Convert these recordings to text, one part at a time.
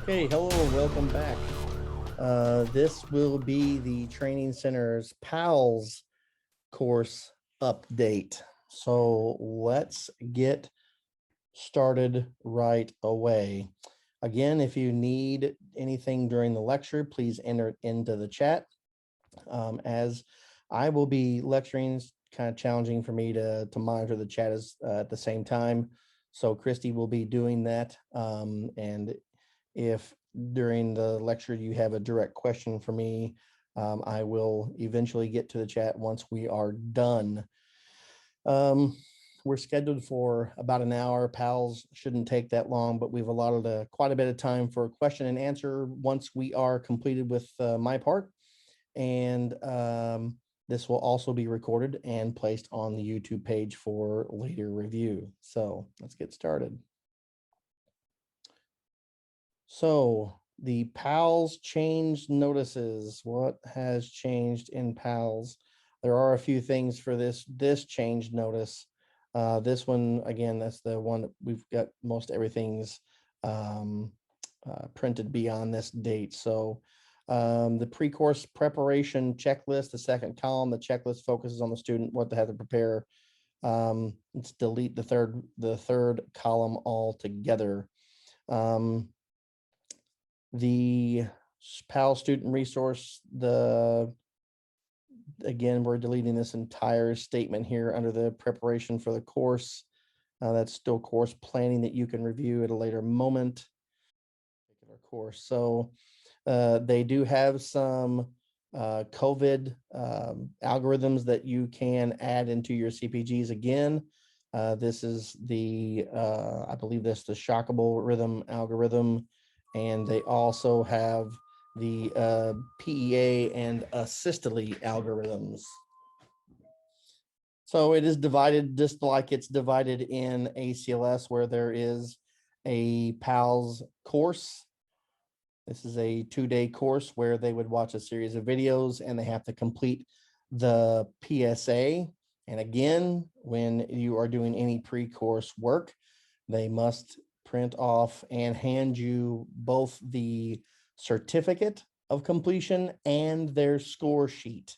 Okay, hello, welcome back. This will be the Training Center's PALS course update. So let's get started right away. Again, if you need anything during the lecture, please enter it into the chat. As I will be lecturing, it's kind of challenging for me to monitor the chat at the same time. So Christy will be doing that. And if during the lecture you have a direct question for me, I will eventually get to the chat once we are done. We're scheduled for about an hour. PALS shouldn't take that long, but we've allotted quite a bit of time for question and answer once we are completed with my part. And this will also be recorded and placed on the YouTube page for later review. So let's get started. So the PALS change notices. What has changed in PALS? There are a few things for this change notice. This one, again, that's the one that we've got most everything's printed beyond this date. So the pre-course preparation checklist, the second column, the checklist focuses on the student, what they have to prepare. Let's delete the third column altogether. The PALS student resource, again, we're deleting this entire statement here under the preparation for the course. That's still course planning that you can review at a later moment. Course. So they do have some COVID algorithms that you can add into your CPGs again. This is the, I believe this the shockable rhythm algorithm, and they also have the PEA and asystole algorithms. So it is divided just like it's divided in ACLS, where there is a PALS course. This is a 2-day course where they would watch a series of videos and they have to complete the PSA. And again, when you are doing any pre-course work, they must print off and hand you both the certificate of completion and their score sheet.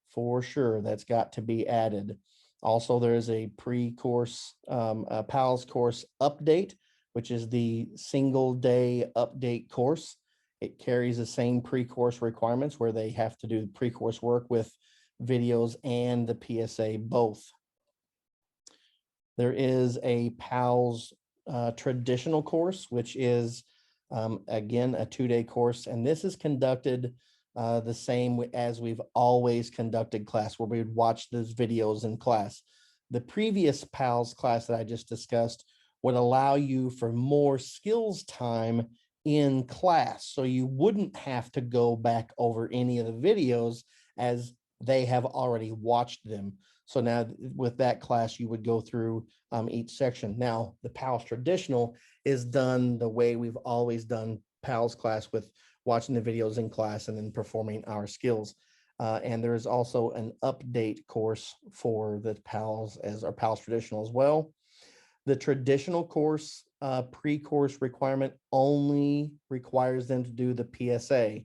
For sure, that's got to be added. Also, there is a pre-course a PALS course update, which is the single day update course. It carries the same pre-course requirements where they have to do pre-course work with videos and the PSA both. There is a PALS traditional course, which is, again, a 2-day course. And this is conducted the same as we've always conducted class, where we would watch those videos in class. The previous PALS class that I just discussed would allow you for more skills time in class. So you wouldn't have to go back over any of the videos as they have already watched them. So now with that class, you would go through each section. Now, the PALS traditional is done the way we've always done PALS class, with watching the videos in class and then performing our skills. And there is also an update course for the PALS as our PALS traditional as well. The traditional course pre-course requirement only requires them to do the PSA.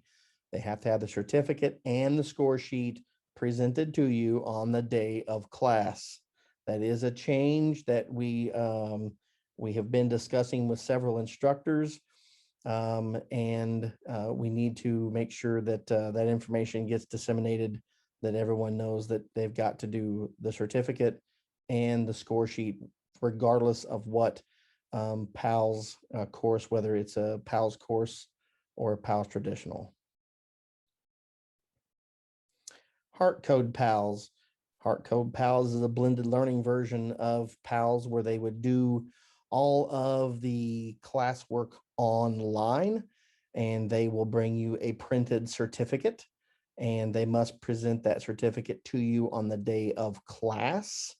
They have to have the certificate and the score sheet presented to you on the day of class. That is a change that we have been discussing with several instructors. And we need to make sure that that information gets disseminated, that everyone knows that they've got to do the certificate and the score sheet, regardless of what PALS course, whether it's a PALS course or a PALS traditional. HeartCode PALS. HeartCode PALS is a blended learning version of PALS, where they would do all of the classwork online, and they will bring you a printed certificate, and they must present that certificate to you on the day of class.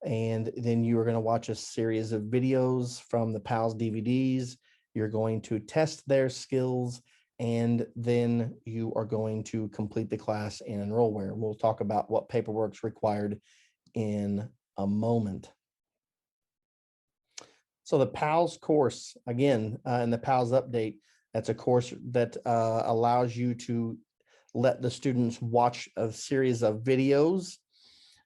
And then you are going to watch a series of videos from the PALS DVDs. You're going to test their skills, and then you are going to complete the class and enroll where. We'll talk about what paperwork's required in a moment. So the PALS course, again, in the PALS update, That's a course that allows you to let the students watch a series of videos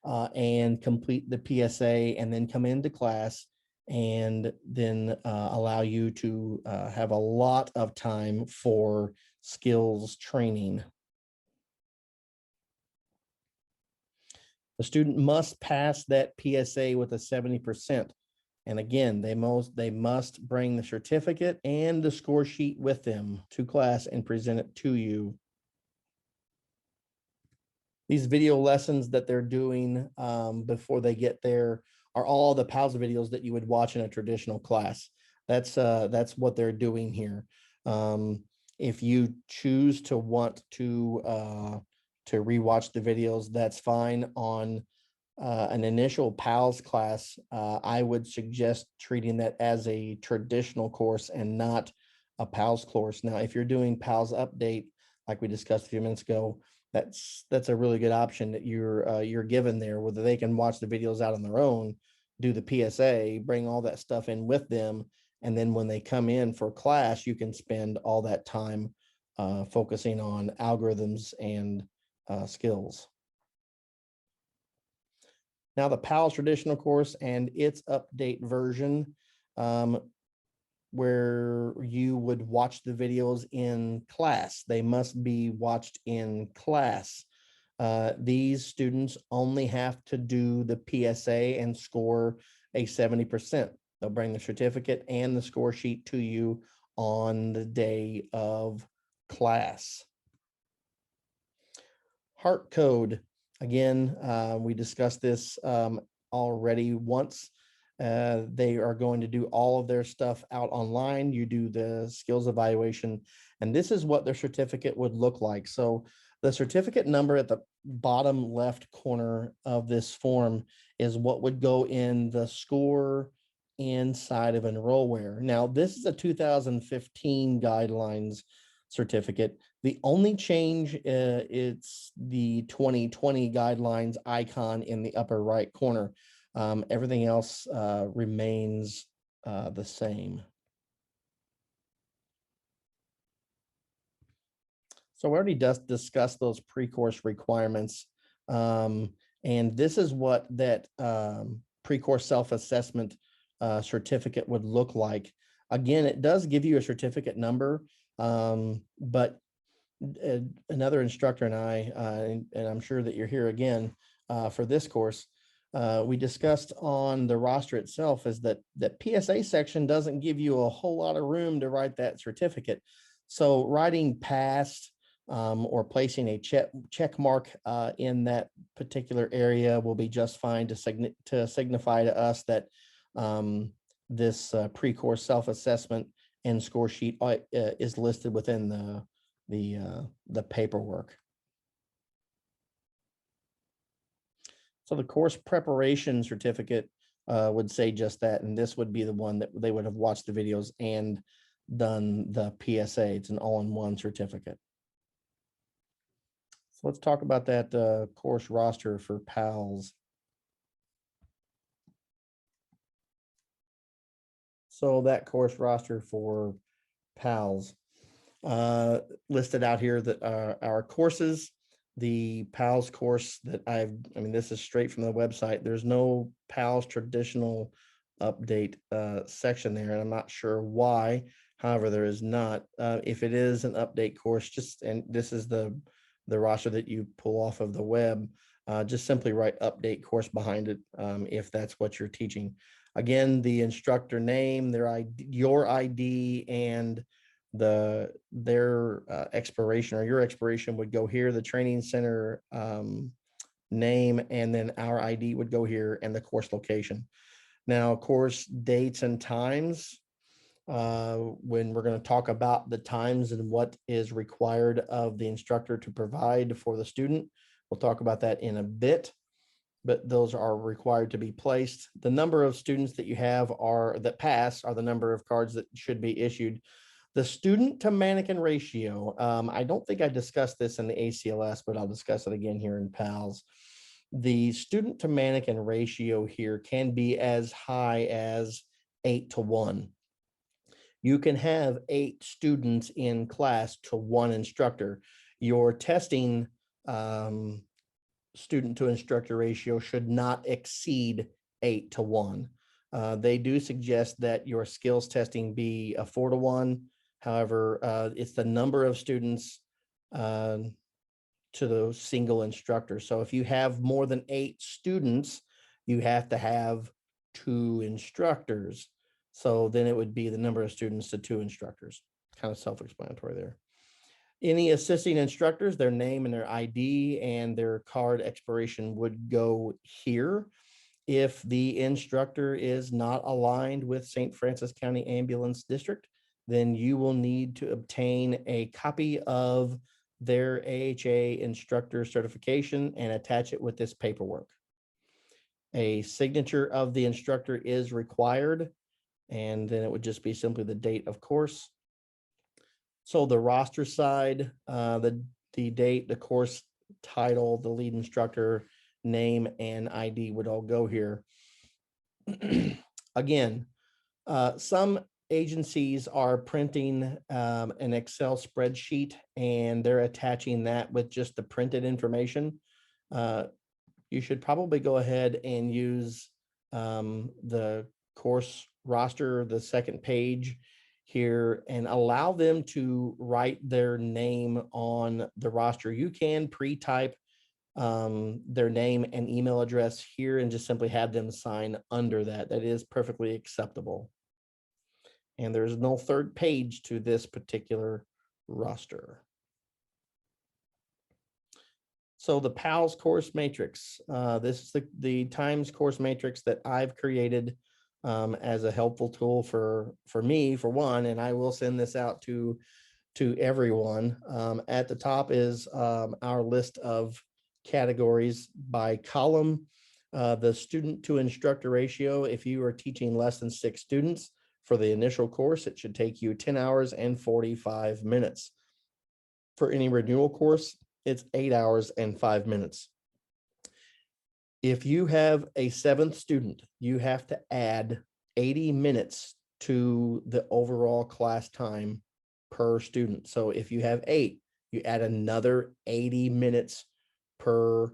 and complete the PSA, and then come into class and then allow you to have a lot of time for skills training. The student must pass that PSA with a 70%. And again, they must bring the certificate and the score sheet with them to class and present it to you. These video lessons that they're doing before they get there are all the PALS videos that you would watch in a traditional class. That's what they're doing here. If you choose to want to rewatch the videos, that's fine. On an initial PALS class, I would suggest treating that as a traditional course and not a PALS course. Now, if you're doing PALS update, like we discussed a few minutes ago, that's a really good option that you're given there, whether they can watch the videos out on their own, do the PSA, bring all that stuff in with them, and then when they come in for class, you can spend all that time focusing on algorithms and skills. Now, the PALS traditional course and its update version, where you would watch the videos in class. They must be watched in class. These students only have to do the PSA and score a 70%. They'll bring the certificate and the score sheet to you on the day of class. HeartCode, again, we discussed this already once. They are going to do all of their stuff out online. You do the skills evaluation, and this is what their certificate would look like. So the certificate number at the bottom left corner of this form is what would go in the score inside of Enrollware. Now, this is a 2015 guidelines certificate. The only change, it's the 2020 guidelines icon in the upper right corner. Everything else remains the same. So we already just discussed those pre-course requirements. And this is what that pre-course self-assessment certificate would look like. Again, it does give you a certificate number, but another instructor and I, and I'm sure that you're here again for this course, we discussed on the roster itself is that the PSA section doesn't give you a whole lot of room to write that certificate. So writing passed or placing a check mark in that particular area will be just fine to signify to us that this pre-course self-assessment and score sheet is listed within the paperwork. So the course preparation certificate would say just that, and this would be the one that they would have watched the videos and done the PSA. It's an all-in-one certificate. So let's talk about that course roster for PALS. So that course roster for PALS listed out here that our courses, the PALS course that I mean, this is straight from the website. There's no PALS traditional update section there, and I'm not sure why. However, there is not. If it is an update course, and this is the roster that you pull off of the web, just simply write update course behind it if that's what you're teaching. Again, the instructor name, their ID, your ID, and their expiration or your expiration would go here. The training center name, and then our ID would go here, and the course location. Now, course dates and times. When we're going to talk about the times and what is required of the instructor to provide for the student, we'll talk about that in a bit, but those are required to be placed. The number of students that you have that pass are the number of cards that should be issued. The student to mannequin ratio, I don't think I discussed this in the ACLS, but I'll discuss it again here in PALS. The student to mannequin ratio here can be as high as 8 to 1. You can have 8 students in class to 1 instructor. Your testing student to instructor ratio should not exceed 8 to 1. They do suggest that your skills testing be a 4 to 1. However, it's the number of students to the single instructor. So if you have more than 8 students, you have to have 2 instructors. So then it would be the number of students to 2 instructors. Kind of self-explanatory there. Any assisting instructors, their name and their ID and their card expiration would go here. If the instructor is not aligned with St. Francis County Ambulance District, then you will need to obtain a copy of their AHA instructor certification and attach it with this paperwork. A signature of the instructor is required, and then it would just be simply the date of course. So the roster side, the date, the course title, the lead instructor name, and ID would all go here. Again, some agencies are printing an Excel spreadsheet and they're attaching that with just the printed information. You should probably go ahead and use the course roster, the second page here, and allow them to write their name on the roster. You can pre-type their name and email address here and just simply have them sign under that. That is perfectly acceptable. And there's no third page to this particular roster. So the PALS course matrix, this is the times course matrix that I've created as a helpful tool for me, for one, and I will send this out to everyone. At the top is our list of categories by column. The student to instructor ratio, if you are teaching less than 6 students for the initial course, it should take you 10 hours and 45 minutes. For any renewal course, it's 8 hours and 5 minutes. If you have a 7th student, you have to add 80 minutes to the overall class time per student. So if you have 8, you add another 80 minutes per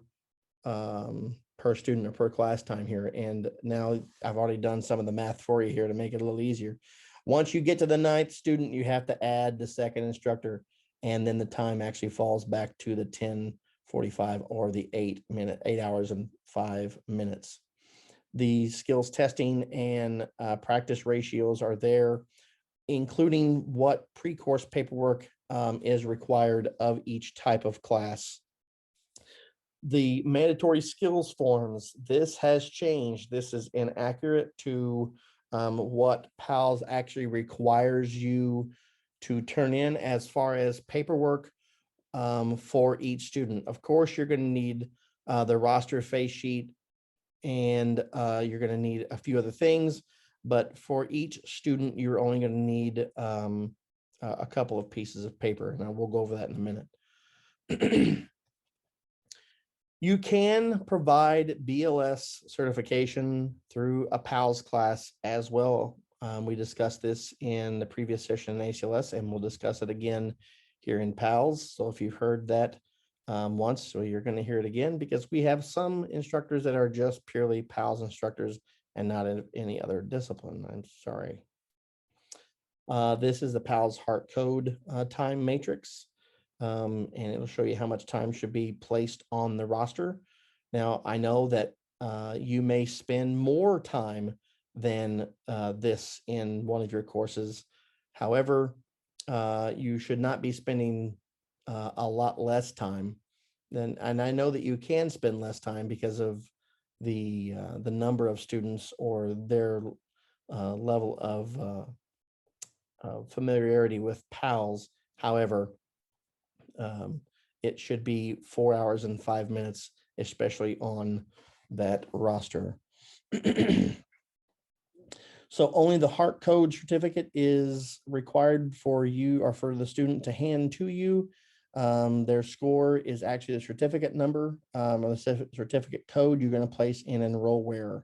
student or per class time here. And now I've already done some of the math for you here to make it a little easier. Once you get to the 9th student, you have to add the second instructor, and then the time actually falls back to the 10:45 or the 8 hours and 5 minutes. The skills testing and practice ratios are there, including what pre-course paperwork is required of each type of class. The mandatory skills forms, this has changed. This is inaccurate to what PALS actually requires you to turn in as far as paperwork for each student. Of course, you're going to need the roster face sheet, and you're going to need a few other things, but for each student, you're only going to need a couple of pieces of paper, and we'll go over that in a minute. You can provide BLS certification through a PALS class as well. We discussed this in the previous session in ACLS, and we'll discuss it again here in PALS. So if you've heard that once, so you're going to hear it again, because we have some instructors that are just purely PALS instructors and not in any other discipline. I'm sorry. This is the PALS HeartCode time matrix. And it'll show you how much time should be placed on the roster. Now, I know that you may spend more time than this in one of your courses. However, you should not be spending a lot less time than, and I know that you can spend less time because of the number of students or their level of familiarity with PALS. However, it should be 4 hours and 5 minutes, especially on that roster. So only the HeartCode certificate is required for you or for the student to hand to you. Their score is actually the certificate number or the certificate code you're going to place in Enrollware.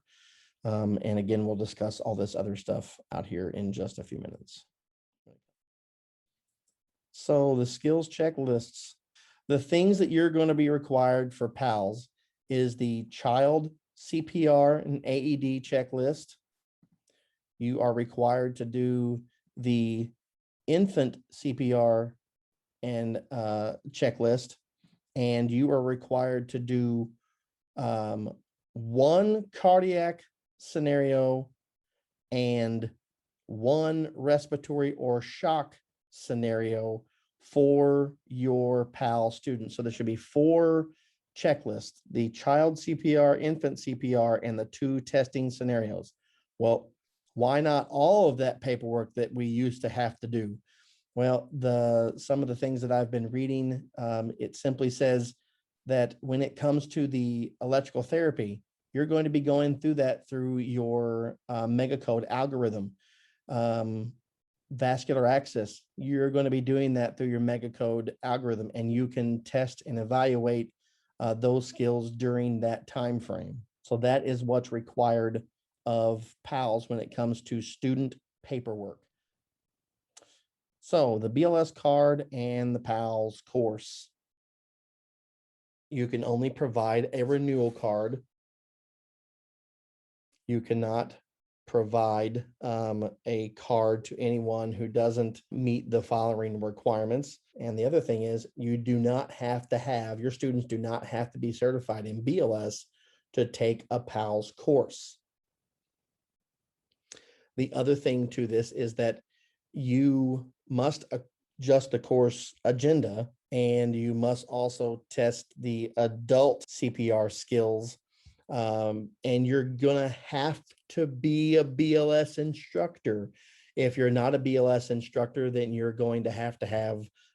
And again, we'll discuss all this other stuff out here in just a few minutes. So the skills checklists, the things that you're going to be required for PALS is the child CPR and AED checklist. You are required to do the infant CPR and checklist, and you are required to do one cardiac scenario and one respiratory or shock scenario for your PAL students. So there should be 4 checklists: the child CPR, infant CPR, and the 2 testing scenarios. Well, why not all of that paperwork that we used to have to do? Well, some of the things that I've been reading, it simply says that when it comes to the electrical therapy, you're going to be going through that through your megacode algorithm. Vascular access, you're going to be doing that through your megacode algorithm, and you can test and evaluate those skills during that time frame. So that is what's required of PALS when it comes to student paperwork. So the BLS card and the PALS course, you can only provide a renewal card. You cannot provide a card to anyone who doesn't meet the following requirements. And the other thing is, you do not have to have, your students do not have to be certified in BLS to take a PALS course. The other thing to this is that you must adjust the course agenda, and you must also test the adult CPR skills. And you're gonna have to be a BLS instructor. If you're not a BLS instructor, then you're going to have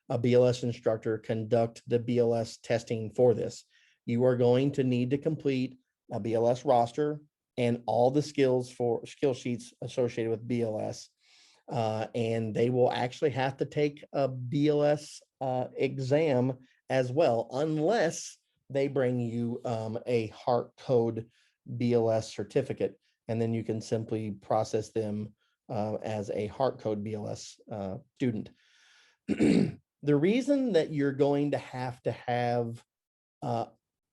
a BLS instructor conduct the BLS testing for this. You are going to need to complete a BLS roster and all the skill sheets associated with BLS. And they will actually have to take a BLS exam as well, unless they bring you a HeartCode BLS certificate, and then you can simply process them as a HeartCode BLS student. The reason that you're going to have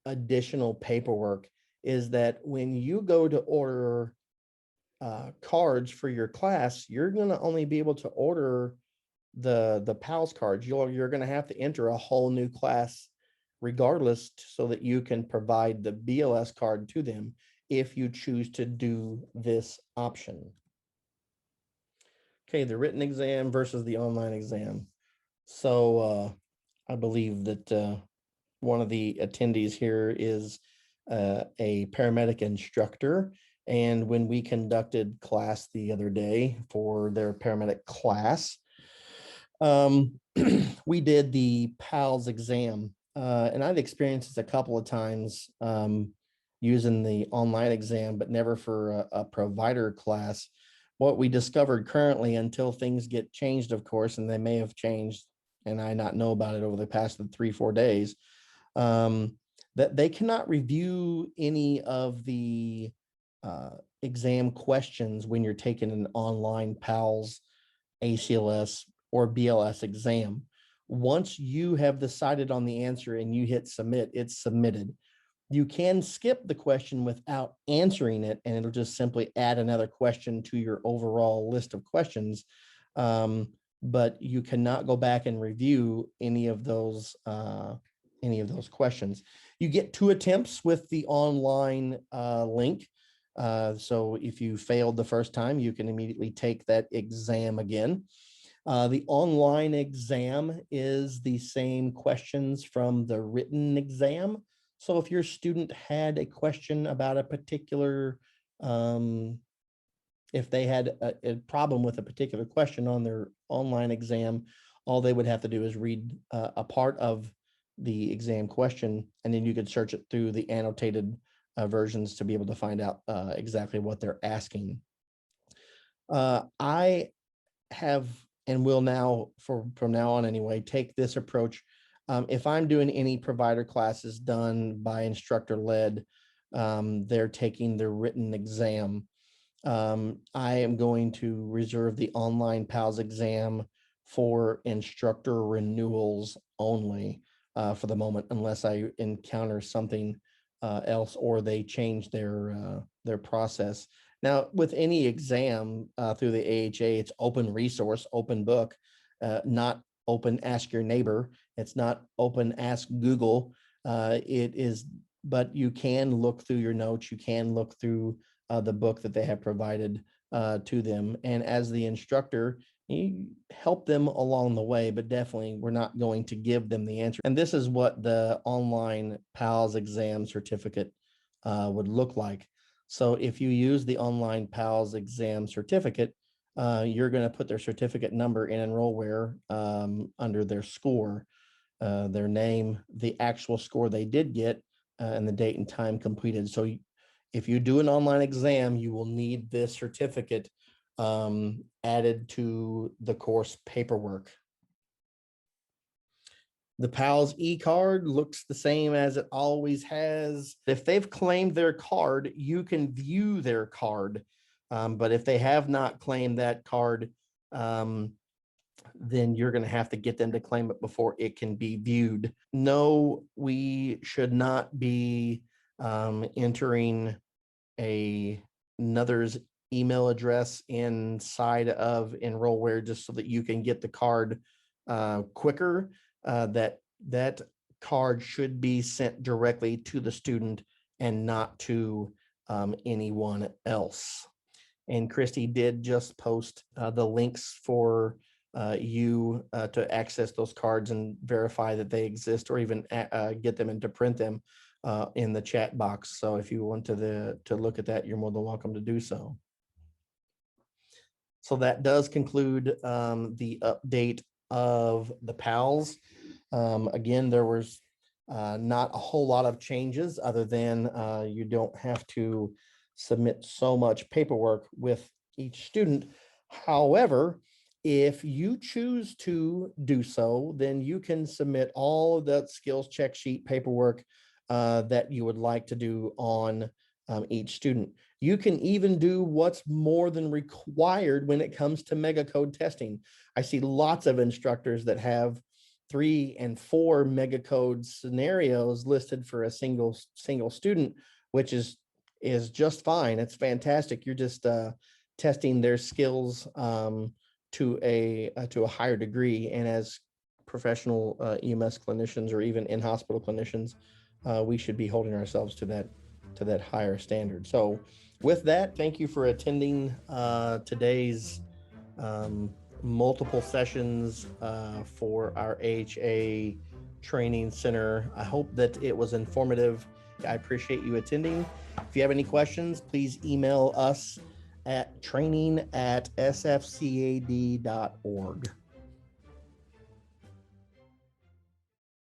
additional paperwork is that when you go to order cards for your class, you're going to only be able to order the PALS cards. You're going to have to enter a whole new class regardless, so that you can provide the BLS card to them if you choose to do this option. Okay, the written exam versus the online exam. So I believe that one of the attendees here is a paramedic instructor. And when we conducted class the other day for their paramedic class, we did the PALS exam. And I've experienced this a couple of times using the online exam, but never for a provider class. What we discovered currently, until things get changed, of course, and they may have changed, and I not know about it over the past 3-4 days, that they cannot review any of the exam questions when you're taking an online PALS, ACLS, or BLS exam. Once you have decided on the answer and you hit submit, it's submitted. You can skip the question without answering it, and it'll just simply add another question to your overall list of questions. But you cannot go back and review any of those questions. You get 2 attempts with the online link. So if you failed the first time, you can immediately take that exam again. The online exam is the same questions from the written exam. So if your student had a question about a particular, if they had a problem with a particular question on their online exam, all they would have to do is read a part of the exam question, and then you could search it through the annotated versions to be able to find out exactly what they're asking. I have, and will now, from now on anyway, take this approach. If I'm doing any provider classes done by instructor led, they're taking the written exam. I am going to reserve the online PALS exam for instructor renewals only for the moment, unless I encounter something else or they change their process. Now, with any exam through the AHA, it's open resource, open book, not open ask your neighbor. It's not open ask Google. It is, but you can look through your notes. You can look through the book that they have provided to them. And as the instructor, you help them along the way, but definitely we're not going to give them the answer. And this is what the online PALS exam certificate would look like. So if you use the online PALS exam certificate, you're going to put their certificate number in Enrollware under their score, their name, the actual score they did get, and the date and time completed. So if you do an online exam, you will need this certificate added to the course paperwork. The PALS e-card looks the same as it always has. If they've claimed their card, you can view their card. But if they have not claimed that card, then you're going to have to get them to claim it before it can be viewed. No, we should not be entering another's email address inside of Enrollware just so that you can get the card quicker. That card should be sent directly to the student and not to anyone else. And Christy did just post the links for you to access those cards and verify that they exist, or even get them and to print them in the chat box. So if you want to look at that, you're more than welcome to do so. So that does conclude the update of the PALS. Again, there was not a whole lot of changes other than you don't have to submit so much paperwork with each student. However, if you choose to do so, then you can submit all of that skills check sheet paperwork that you would like to do on each student. You can even do what's more than required when it comes to mega code testing. I see lots of instructors that have 3 and 4 mega code scenarios listed for a single student, which is just fine. It's fantastic. You're just testing their skills to a higher degree. And as professional EMS clinicians, or even in-hospital clinicians, we should be holding ourselves to that higher standard. So with that, thank you for attending today's multiple sessions for our AHA Training Center. I hope that it was informative. I appreciate you attending. If you have any questions, please email us at training@sfcad.org.